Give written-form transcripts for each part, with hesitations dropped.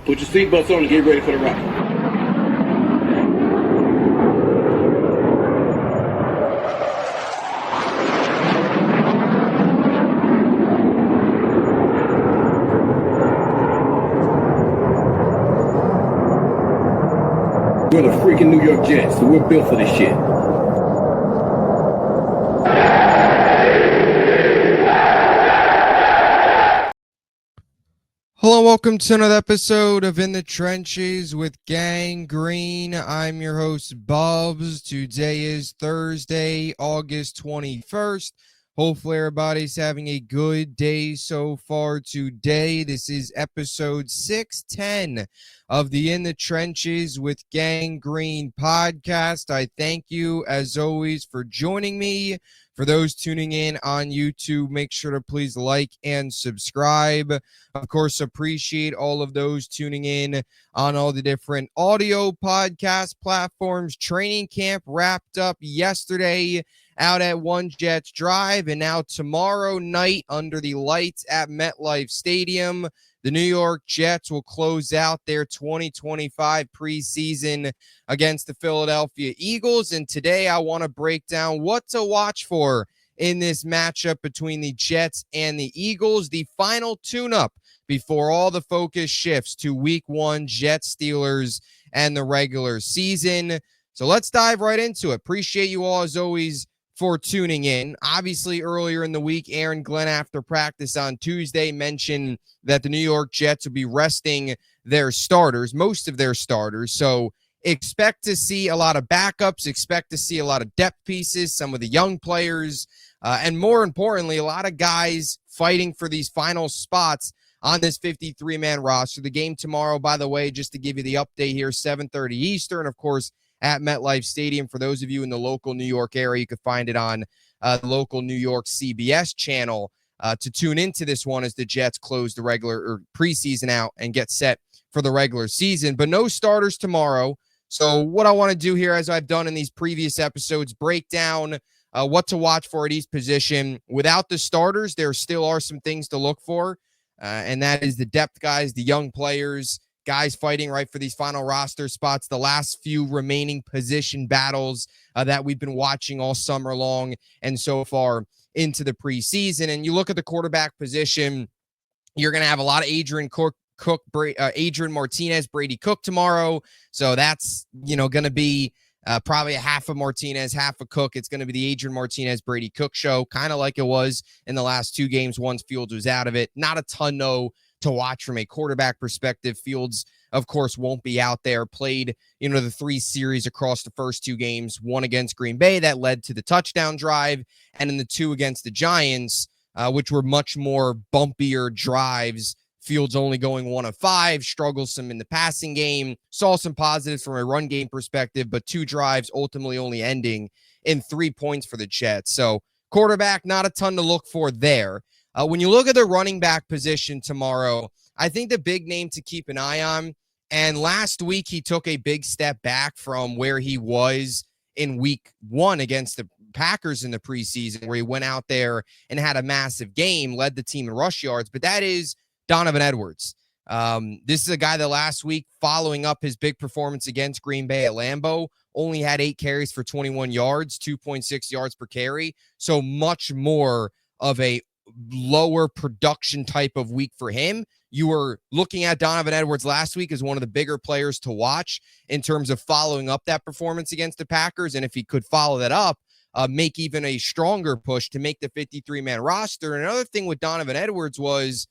Put your seatbelts on and get ready for the ride. We're the freaking New York Jets, so we're built for this shit. Hello, welcome to another episode of In the Trenches with Gang Green. I'm your host, Bubbs. Today is Thursday, August 21st. Hopefully everybody's having a good day so far today. This is episode 610 of the In the Trenches with Gang Green podcast. I thank you, as always, for joining me. For those tuning in on YouTube, make sure to please like and subscribe. Of course, appreciate all of those tuning in on all the different audio podcast platforms. Training camp wrapped up yesterday out at One Jets Drive, and now tomorrow night under the lights at MetLife Stadium, the New York Jets will close out their 2025 preseason against the Philadelphia Eagles. And today I want to break down what to watch for in this matchup between the Jets and the Eagles, the final tune-up before all the focus shifts to Week 1, Jets, Steelers, and the regular season. So let's dive right into it. Appreciate you all, as always, for tuning in. Obviously, earlier in the week, Aaron Glenn, after practice on Tuesday, mentioned that the New York Jets will be resting their starters, most of their starters. So expect to see a lot of backups, expect to see a lot of depth pieces, some of the young players, and more importantly, a lot of guys fighting for these final spots on this 53-man roster. The game tomorrow, by the way, just to give you the update here, 7:30 Eastern, of course, at MetLife Stadium. For those of you in the local New York area, you can find it on the local New York CBS channel to tune into this one as the Jets close the regular or preseason out and get set for the regular season. But no starters tomorrow. So what I want to do here, as I've done in these previous episodes, break down what to watch for at each position. Without the starters, there still are some things to look for, and that is the depth guys, the young players, guys fighting right for these final roster spots, the last few remaining position battles that we've been watching all summer long and so far into the preseason. And you look at the quarterback position, you're going to have a lot of Adrian Martinez, Brady Cook tomorrow. So that's, going to be probably a half of Martinez, half of Cook. It's going to be the Adrian Martinez, Brady Cook show, kind of like it was in the last two games once Fields was out of it. Not a ton, though, to watch from a quarterback perspective. Fields, of course, won't be out there. Played, the 3 series across the first 2 games, one against Green Bay that led to the touchdown drive, and in the 2 against the Giants, which were much more bumpier drives. Fields only going 1 of 5, struggles some in the passing game, saw some positives from a run game perspective, but 2 drives ultimately only ending in 3 points for the Jets. So quarterback, not a ton to look for there. When you look at the running back position tomorrow, I think the big name to keep an eye on, and last week he took a big step back from where he was in Week 1 against the Packers in the preseason, where he went out there and had a massive game, led the team in rush yards, but that is Donovan Edwards. This is a guy that last week, following up his big performance against Green Bay at Lambeau, only had 8 carries for 21 yards, 2.6 yards per carry, so much more of a lower production type of week for him. You were looking at Donovan Edwards last week as one of the bigger players to watch in terms of following up that performance against the Packers, and if he could follow that up, make even a stronger push to make the 53-man roster. And another thing with Donovan Edwards was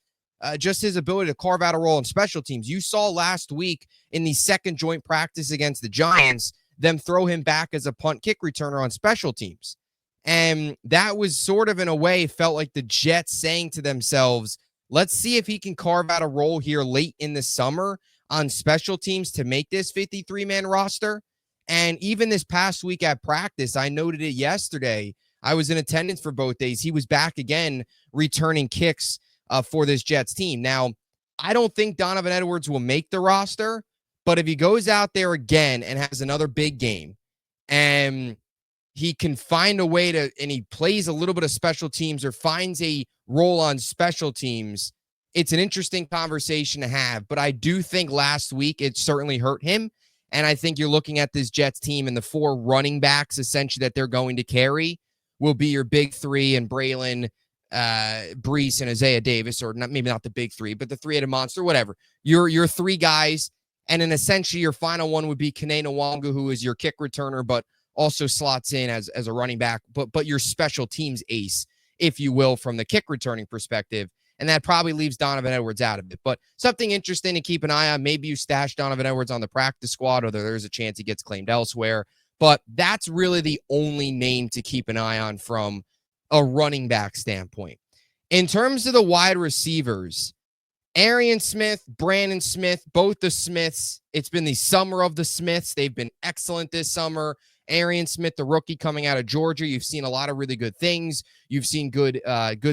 just his ability to carve out a role in special teams. You saw last week in the second joint practice against the Giants, them throw him back as a punt kick returner on special teams. And that was sort of, in a way, felt like the Jets saying to themselves, let's see if he can carve out a role here late in the summer on special teams to make this 53-man roster. And even this past week at practice, I noted it yesterday, I was in attendance for both days. He was back again returning kicks for this Jets team. Now, I don't think Donovan Edwards will make the roster, but if he goes out there again and has another big game and he can find a way to, and he plays a little bit of special teams or finds a role on special teams, it's an interesting conversation to have, but I do think last week it certainly hurt him. And I think you're looking at this Jets team and the 4 running backs essentially that they're going to carry will be your big 3 and Braylon, Brees, and Isaiah Davis, or not, maybe not the big 3, but the 3-headed monster, whatever. Your 3 guys, and then essentially your final one would be Kene Nwangwu, who is your kick returner, but also slots in as a running back, but your special teams ace, if you will, from the kick returning perspective. And that probably leaves Donovan Edwards out of it. But something interesting to keep an eye on. Maybe you stash Donovan Edwards on the practice squad, or there's a chance he gets claimed elsewhere. But that's really the only name to keep an eye on from a running back standpoint. In terms of the wide receivers, Arian Smith, Brandon Smith, both the Smiths. It's been the summer of the Smiths. They've been excellent this summer. Arian Smith, the rookie coming out of Georgia, you've seen a lot of really good things. You've seen good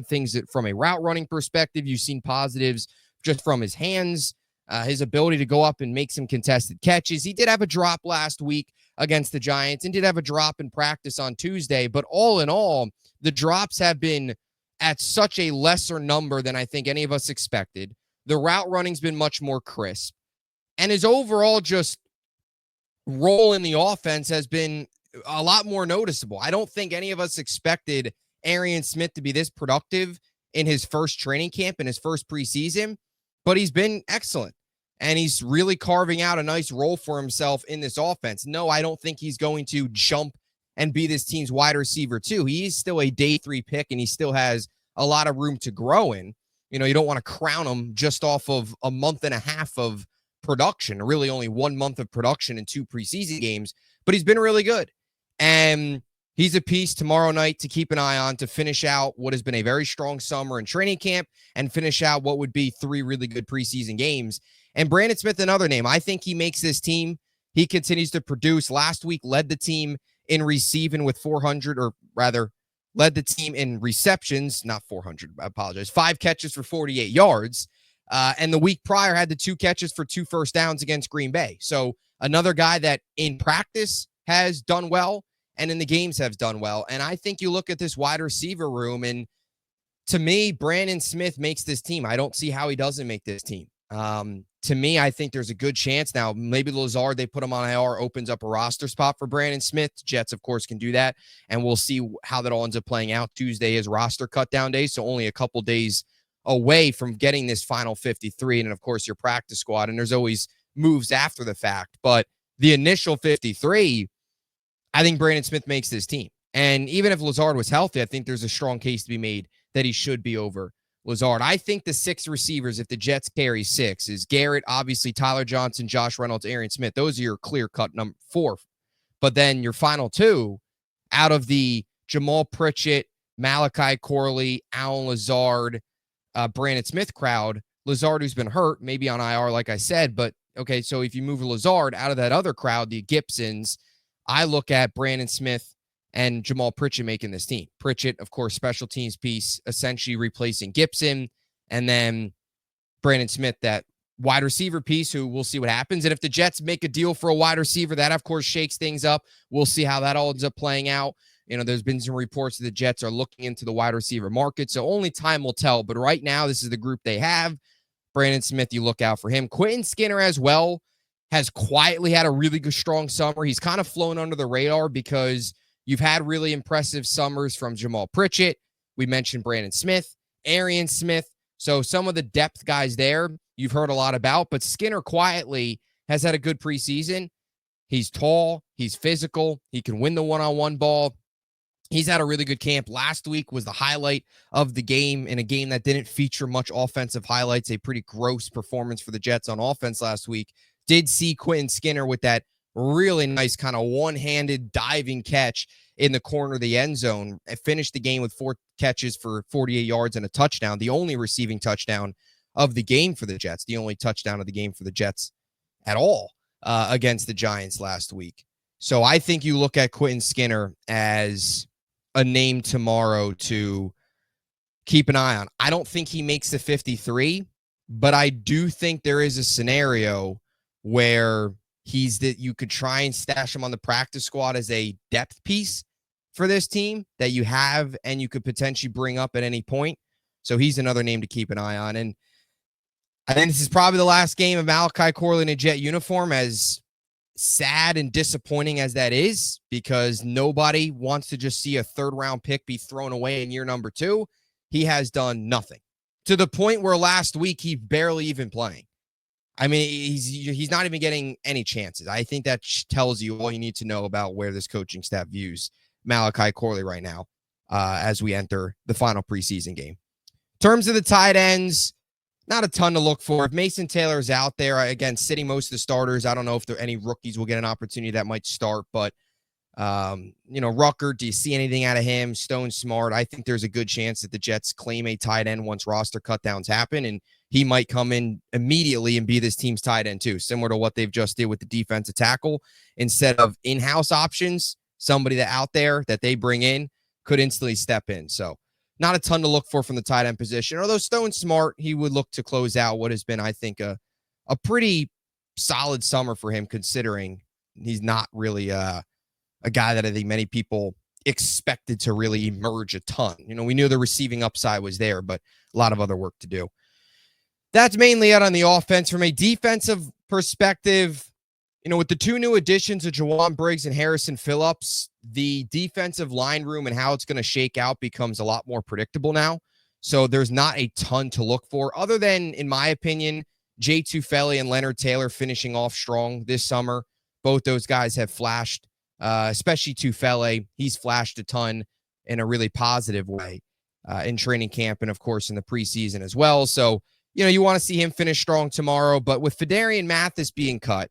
things from a route running perspective. You've seen positives just from his hands, his ability to go up and make some contested catches. He did have a drop last week against the Giants and did have a drop in practice on Tuesday. But all in all, the drops have been at such a lesser number than I think any of us expected. The route running's been much more crisp. And his overall just role in the offense has been a lot more noticeable. I don't think any of us expected Arian Smith to be this productive in his first training camp, in his first preseason, but he's been excellent. And he's really carving out a nice role for himself in this offense. No, I don't think he's going to jump and be this team's wide receiver too. He is still a day 3 pick, and he still has a lot of room to grow in. You know, you don't want to crown him just off of a month and a half of production, really only 1 month of production in 2 preseason games, but he's been really good. And he's a piece tomorrow night to keep an eye on to finish out what has been a very strong summer in training camp and finish out what would be 3 really good preseason games. And Brandon Smith, another name. I think he makes this team. He continues to produce. Last week, led the team in receiving with 400, or rather, led the team in receptions, not 400, I apologize, 5 catches for 48 yards. And the week prior had the 2 catches for 2 first downs against Green Bay. So another guy that in practice has done well and in the games has done well. And I think you look at this wide receiver room, and to me, Brandon Smith makes this team. I don't see how he doesn't make this team. To me, I think there's a good chance. Now, maybe Lazard, they put him on IR, opens up a roster spot for Brandon Smith. Jets, of course, can do that. And we'll see how that all ends up playing out. Tuesday is roster cut down day, so only a couple days away from getting this final 53. And, of course, your practice squad. And there's always moves after the fact. But the initial 53, I think Brandon Smith makes this team. And even if Lazard was healthy, I think there's a strong case to be made that he should be over Lazard. I think the 6 receivers, if the Jets carry 6, is Garrett, obviously Tyler Johnson, Josh Reynolds, Arian Smith. Those are your clear-cut number 4. But then your final 2, out of the Jamal Pritchett, Malachi Corley, Alan Lazard, Brandon Smith crowd, Lazard, who's been hurt, maybe on IR, like I said. But, okay, so if you move Lazard out of that other crowd, the Gibsons, I look at Brandon Smith and Jamal Pritchett making this team. Pritchett, of course, special teams piece, essentially replacing Gibson. And then Brandon Smith, that wide receiver piece, who we'll see what happens. And if the Jets make a deal for a wide receiver, that, of course, shakes things up. We'll see how that all ends up playing out. You know, there's been some reports that the Jets are looking into the wide receiver market, so only time will tell. But right now, this is the group they have. Brandon Smith, you look out for him. Quentin Skinner as well has quietly had a really good, strong summer. He's kind of flown under the radar because you've had really impressive summers from Jamal Pritchett. We mentioned Brandon Smith, Arian Smith. So some of the depth guys there you've heard a lot about, but Skinner quietly has had a good preseason. He's tall. He's physical. He can win the one-on-one ball. He's had a really good camp. Last week was the highlight of the game in a game that didn't feature much offensive highlights. A pretty gross performance for the Jets on offense last week. Did see Quentin Skinner with that really nice kind of one-handed diving catch in the corner of the end zone. Finished the game with 4 catches for 48 yards and a touchdown, the only receiving touchdown of the game for the Jets, the only touchdown of the game for the Jets at all against the Giants last week. So I think you look at Quentin Skinner as a name tomorrow to keep an eye on. I don't think he makes the 53, but I do think there is a scenario where you could try and stash him on the practice squad as a depth piece for this team that you have and you could potentially bring up at any point. So he's another name to keep an eye on. And I think this is probably the last game of Malachi Corley in a Jet uniform, as sad and disappointing as that is, because nobody wants to just see a third-round pick be thrown away in year number 2. He has done nothing, to the point where last week he barely even playing. I mean, he's not even getting any chances. I think that tells you all you need to know about where this coaching staff views Malachi Corley right now as we enter the final preseason game. In terms of the tight ends, not a ton to look for. If Mason Taylor's out there, again, sitting most of the starters, I don't know if there any rookies will get an opportunity that might start, but Rucker, do you see anything out of him? Stone Smart, I think there's a good chance that the Jets claim a tight end once roster cutdowns happen, and he might come in immediately and be this team's tight end too, similar to what they've just did with the defensive tackle. Instead of in-house options, somebody that out there that they bring in could instantly step in. So not a ton to look for from the tight end position. Although Stone Smart, he would look to close out what has been, I think, a pretty solid summer for him, considering he's not really a guy that I think many people expected to really emerge a ton. We knew the receiving upside was there, but a lot of other work to do. That's mainly it on the offense. From a defensive perspective, with the 2 new additions of Jawan Briggs and Harrison Phillips, the defensive line room and how it's going to shake out becomes a lot more predictable now. So there's not a ton to look for, other than, in my opinion, Jay Tufele and Leonard Taylor finishing off strong this summer. Both those guys have flashed, especially Tufele. He's flashed a ton in a really positive way in training camp and, of course, in the preseason as well. So, you want to see him finish strong tomorrow. But with Fedarian Mathis being cut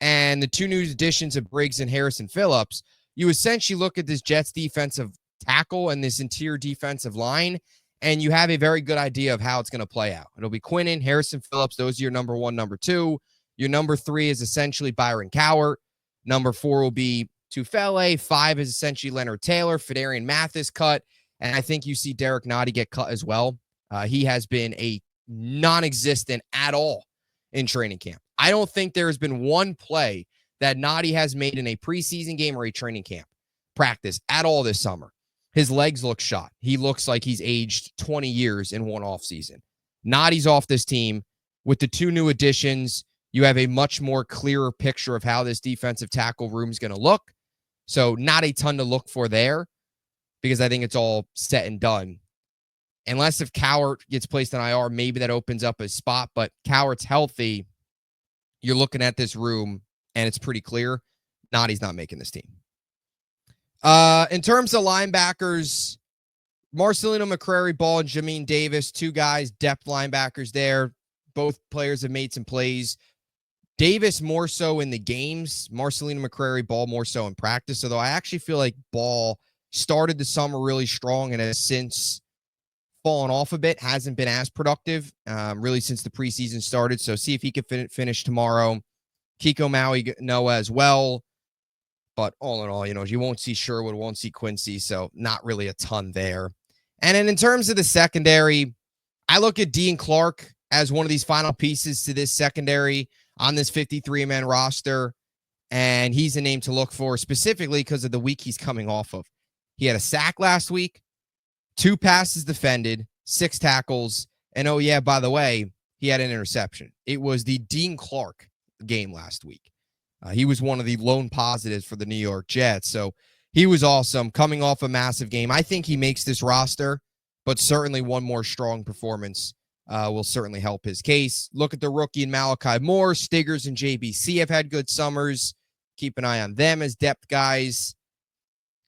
and the 2 new additions of Briggs and Harrison Phillips, you essentially look at this Jets defensive tackle and this interior defensive line, and you have a very good idea of how it's going to play out. It'll be Quinnen, Harrison Phillips. Those are your number 1, number 2. Your number 3 is essentially Byron Cowart. Number 4 will be Tufele. 5 is essentially Leonard Taylor. Fedarian Mathis cut. And I think you see Derek Nottie get cut as well. He has been a non-existent at all in training camp. I don't think there has been one play that Nottie has made in a preseason game or a training camp practice at all this summer. His legs look shot. He looks like he's aged 20 years in one offseason. Nottie's off this team. With the 2 new additions, you have a much more clearer picture of how this defensive tackle room is going to look. So not a ton to look for there, because I think it's all set and done. Unless if Cowart gets placed on IR, maybe that opens up a spot. But Cowart's healthy. You're looking at this room, and it's pretty clear Nottie's not making this team. In terms of linebackers, Marcelino McCrary-Ball and Jamin Davis, 2 guys, depth linebackers there. Both players have made some plays. Davis more so in the games. Marcelino McCrary-Ball more so in practice. Although I actually feel like Ball started the summer really strong and has since fallen off a bit. Hasn't been as productive really since the preseason started. So see if he can finish tomorrow. Kiko Maui, Noah as well. But all in all, you won't see Sherwood, won't see Quincy. So not really a ton there. And then in terms of the secondary, I look at Dean Clark as one of these final pieces to this secondary on this 53-man roster. And he's a name to look for specifically because of the week he's coming off of. He had a sack last week, 2 passes defended, 6 tackles. And oh yeah, by the way, he had an interception. It was the Dean Clark game last week. He was one of the lone positives for the New York Jets. So he was awesome coming off a massive game. I think he makes this roster, but certainly one more strong performance will certainly help his case. Look at the rookie in Malachi Moore. Stiggers and JBC have had good summers. Keep an eye on them as depth guys.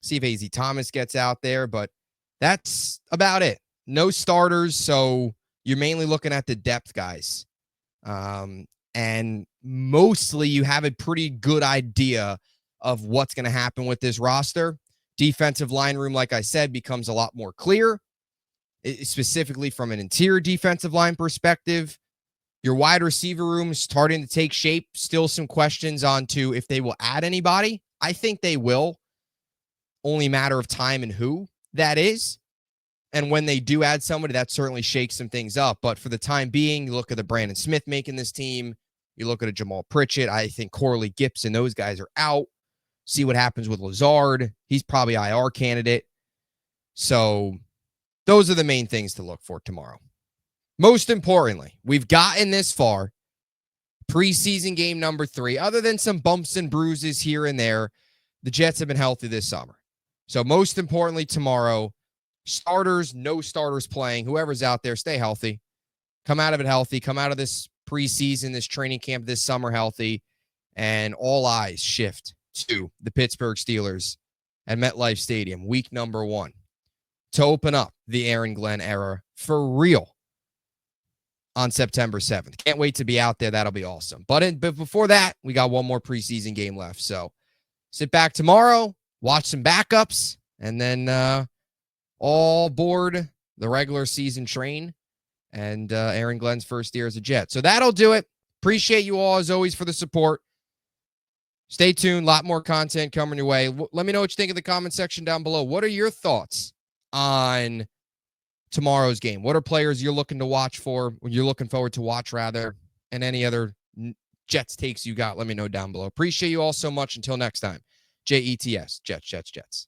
See if AZ Thomas gets out there, but that's about it. No starters, so you're mainly looking at the depth guys. And mostly you have a pretty good idea of what's going to happen with this roster. Defensive line room, like I said, becomes a lot more clear, specifically from an interior defensive line perspective. Your wide receiver room is starting to take shape. Still some questions on to if they will add anybody. I think they will. Only a matter of time and who that is. And when they do add somebody, that certainly shakes some things up. But for the time being, you look at the Brandon Smith making this team. You look at a Jamal Pritchett. I think Corley Gibson, those guys are out. See what happens with Lazard. He's probably IR candidate. So those are the main things to look for tomorrow. most importantly, we've gotten this far. Preseason game number 3, other than some bumps and bruises here and there, the Jets have been healthy this summer. So most importantly, tomorrow, starters, no starters playing, whoever's out there, stay healthy. Come out of it healthy. Come out of this preseason, this training camp this summer healthy. And all eyes shift to the Pittsburgh Steelers at MetLife Stadium, week number 1, to open up the Aaron Glenn era for real on September 7th. Can't wait to be out there. That'll be awesome. But before that, we got one more preseason game left. So sit back tomorrow, watch some backups, and then all board the regular season train and Aaron Glenn's first year as a Jet. So that'll do it. Appreciate you all, as always, for the support. Stay tuned. A lot more content coming your way. Let me know what you think in the comment section down below. What are your thoughts on tomorrow's game? What are players you're looking to watch for, or you're looking forward to watch, rather, and any other Jets takes you got? Let me know down below. Appreciate you all so much. Until next time, Jets, Jets, Jets.